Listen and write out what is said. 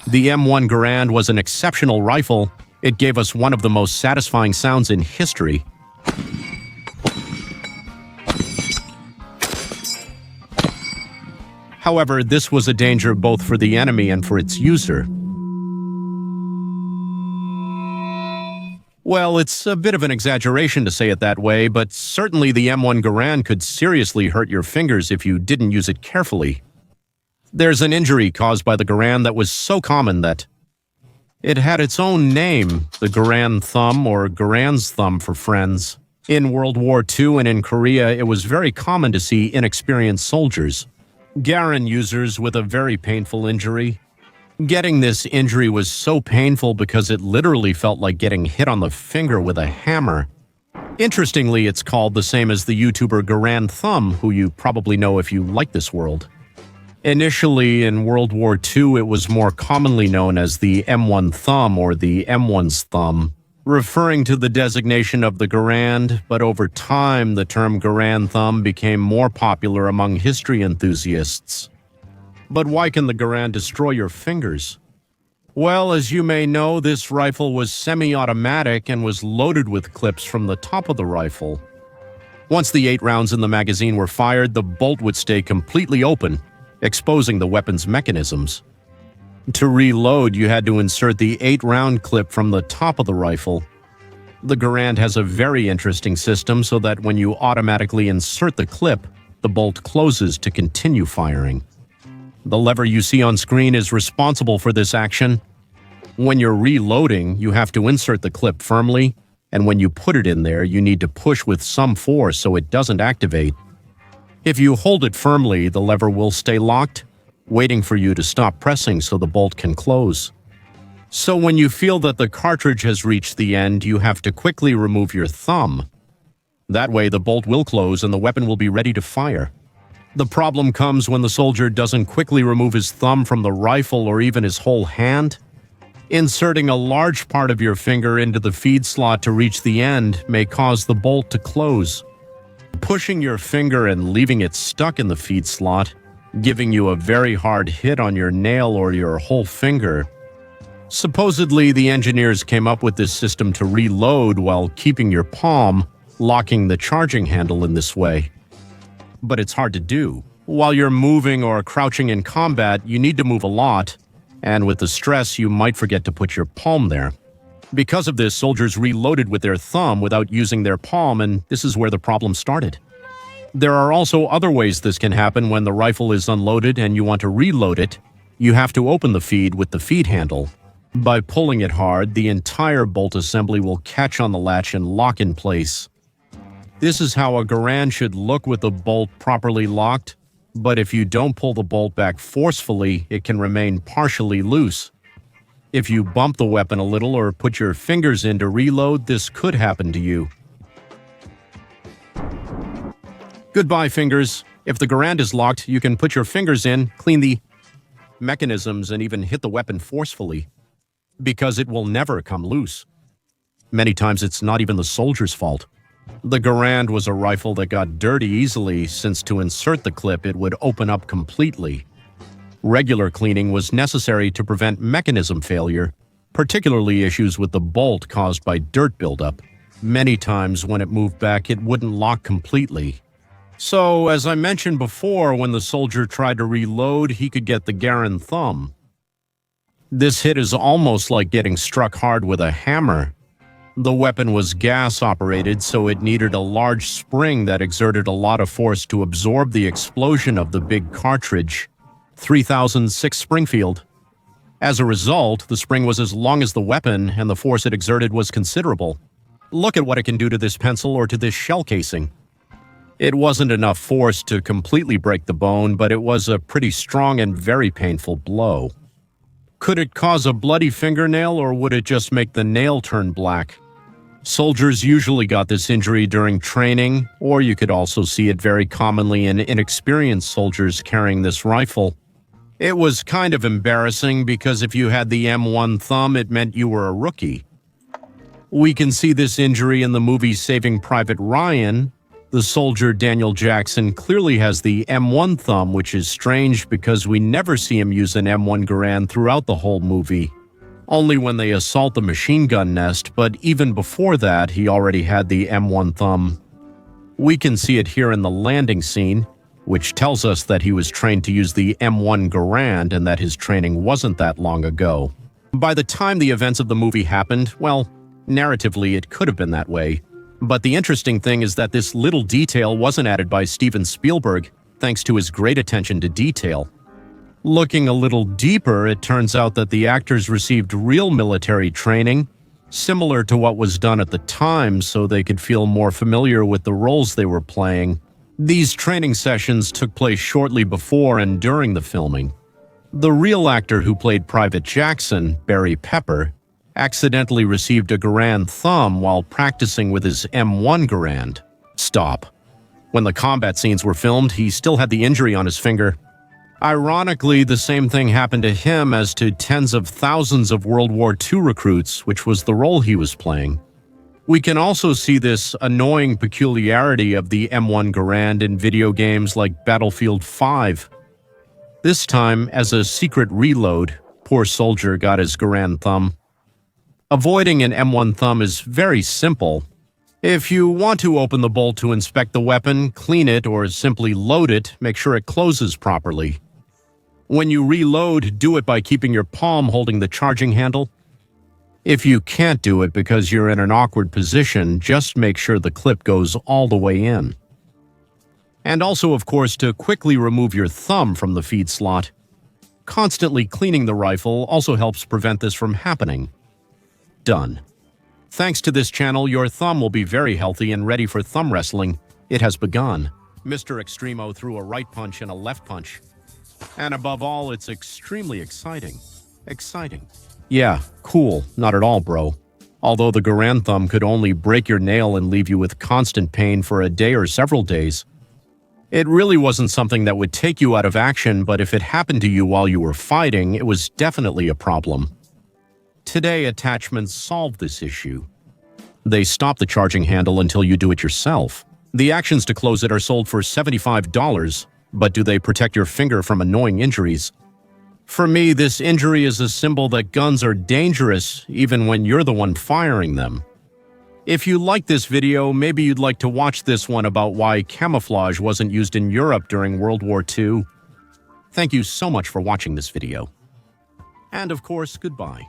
The M1 Garand was an exceptional rifle. It gave us one of the most satisfying sounds in history. However, this was a danger both for the enemy and for its user. Well, it's a bit of an exaggeration to say it that way, but certainly the M1 Garand could seriously hurt your fingers if you didn't use it carefully. There's an injury caused by the Garand that was so common that it had its own name, the Garand thumb or Garand's thumb for friends. In World War II and in Korea, it was very common to see inexperienced soldiers, Garand users with a very painful injury. Getting this injury was so painful because it literally felt like getting hit on the finger with a hammer. Interestingly, it's called the same as the YouTuber Garand Thumb, who you probably know if you like this world. Initially, in World War II, it was more commonly known as the M1 Thumb or the M1's Thumb, referring to the designation of the Garand, but over time, the term Garand Thumb became more popular among history enthusiasts. But why can the Garand destroy your fingers? Well, as you may know, this rifle was semi-automatic and was loaded with clips from the top of the rifle. Once the 8 rounds in the magazine were fired, the bolt would stay completely open, exposing the weapon's mechanisms. To reload, you had to insert the 8-round clip from the top of the rifle. The Garand has a very interesting system so that when you automatically insert the clip, the bolt closes to continue firing. The lever you see on screen is responsible for this action. When you're reloading, you have to insert the clip firmly, and when you put it in there, you need to push with some force so it doesn't activate. If you hold it firmly, the lever will stay locked, waiting for you to stop pressing so the bolt can close. So when you feel that the cartridge has reached the end, you have to quickly remove your thumb. That way, the bolt will close and the weapon will be ready to fire. The problem comes when the soldier doesn't quickly remove his thumb from the rifle or even his whole hand. Inserting a large part of your finger into the feed slot to reach the end may cause the bolt to close. Pushing your finger and leaving it stuck in the feed slot, giving you a very hard hit on your nail or your whole finger. Supposedly, the engineers came up with this system to reload while keeping your palm, locking the charging handle in this way. But it's hard to do. While you're moving or crouching in combat, you need to move a lot, and with the stress, you might forget to put your palm there. Because of this, soldiers reloaded with their thumb without using their palm, and this is where the problem started. There are also other ways this can happen when the rifle is unloaded and you want to reload it. You have to open the feed with the feed handle. By pulling it hard, the entire bolt assembly will catch on the latch and lock in place. This is how a Garand should look with the bolt properly locked, but if you don't pull the bolt back forcefully, it can remain partially loose. If you bump the weapon a little or put your fingers in to reload, this could happen to you. Goodbye, fingers. If the Garand is locked, you can put your fingers in, clean the mechanisms, and even hit the weapon forcefully, because it will never come loose. Many times it's not even the soldier's fault. The Garand was a rifle that got dirty easily, since to insert the clip it would open up completely. Regular cleaning was necessary to prevent mechanism failure, particularly issues with the bolt caused by dirt buildup. Many times when it moved back, it wouldn't lock completely. So, as I mentioned before, when the soldier tried to reload, he could get the Garand thumb. This hit is almost like getting struck hard with a hammer. The weapon was gas-operated, so it needed a large spring that exerted a lot of force to absorb the explosion of the big cartridge. 3006 Springfield. As a result, the spring was as long as the weapon, and the force it exerted was considerable. Look at what it can do to this pencil or to this shell casing. It wasn't enough force to completely break the bone, but it was a pretty strong and very painful blow. Could it cause a bloody fingernail, or would it just make the nail turn black? Soldiers usually got this injury during training, or you could also see it very commonly in inexperienced soldiers carrying this rifle. It was kind of embarrassing because if you had the M1 thumb, it meant you were a rookie. We can see this injury in the movie Saving Private Ryan, The soldier Daniel Jackson clearly has the M1 thumb, which is strange because we never see him use an M1 Garand throughout the whole movie. Only when they assault the machine gun nest, but even before that, he already had the M1 thumb. We can see it here in the landing scene, which tells us that he was trained to use the M1 Garand and that his training wasn't that long ago. By the time the events of the movie happened, well, narratively it could have been that way. But the interesting thing is that this little detail wasn't added by Steven Spielberg, thanks to his great attention to detail. Looking a little deeper, it turns out that the actors received real military training, similar to what was done at the time, so they could feel more familiar with the roles they were playing. These training sessions took place shortly before and during the filming. The real actor who played Private Jackson, Barry Pepper, accidentally received a Garand thumb while practicing with his M1 Garand. Stop. When the combat scenes were filmed, he still had the injury on his finger. Ironically, the same thing happened to him as to tens of thousands of World War II recruits, which was the role he was playing. We can also see this annoying peculiarity of the M1 Garand in video games like Battlefield 5. This time, as a secret reload, poor soldier got his Garand thumb. Avoiding an M1 thumb is very simple. If you want to open the bolt to inspect the weapon, clean it, or simply load it, make sure it closes properly. When you reload, do it by keeping your palm holding the charging handle. If you can't do it because you're in an awkward position, just make sure the clip goes all the way in. And also, of course, to quickly remove your thumb from the feed slot. Constantly cleaning the rifle also helps prevent this from happening. Done. Thanks to this channel, your thumb will be very healthy and ready for thumb wrestling. It has begun. Mr. Extremo threw a right punch and a left punch. And above all, it's extremely exciting. Exciting. Yeah, cool. Not at all, bro. Although the Garand thumb could only break your nail and leave you with constant pain for a day or several days. It really wasn't something that would take you out of action, but if it happened to you while you were fighting, it was definitely a problem. Today, attachments solve this issue. They stop the charging handle until you do it yourself. The actions to close it are sold for $75, but do they protect your finger from annoying injuries? For me, this injury is a symbol that guns are dangerous even when you're the one firing them. If you like this video, maybe you'd like to watch this one about why camouflage wasn't used in Europe during World War II. Thank you so much for watching this video. And of course, goodbye.